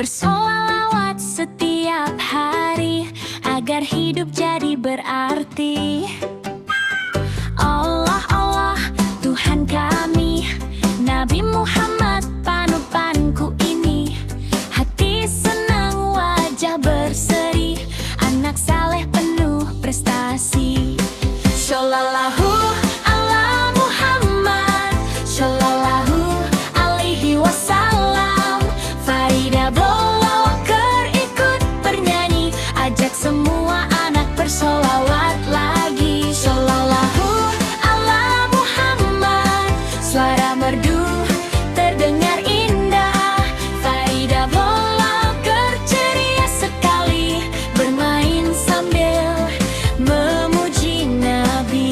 Bersolawat setiap hari agar hidup jadi berarti. Allah, Allah, Tuhan kami, Nabi Muhammad panutanku ini. Hati senang, wajah berseri, anak saleh penuh prestasi. Shallallahu ala Muhammad, Shallallahu alaihi wasallam. Farida Bloker ikut bernyanyi, ajak semua anak bersolawat lagi. Shallallahu ala Muhammad, suara merdu terdengar indah. Farida Bloker ceria sekali, bermain sambil memuji Nabi.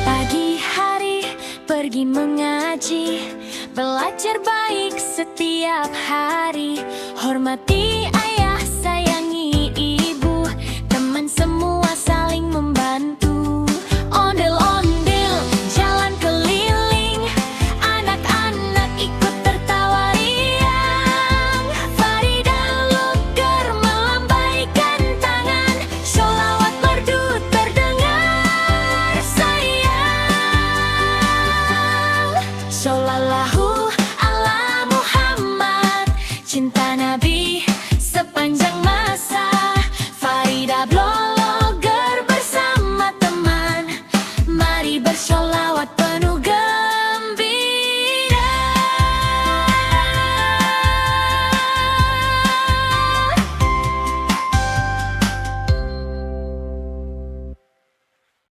Pagi hari pergi mengaji, belajar baik setiap hari. Hormati ayah, sayangi ibu, teman semua saling membantu. Ondel-ondel jalan keliling, anak-anak ikut tertawa riang. Farida Bloker melambaikan tangan, sholawat merdu terdengar sayang. Shallallahu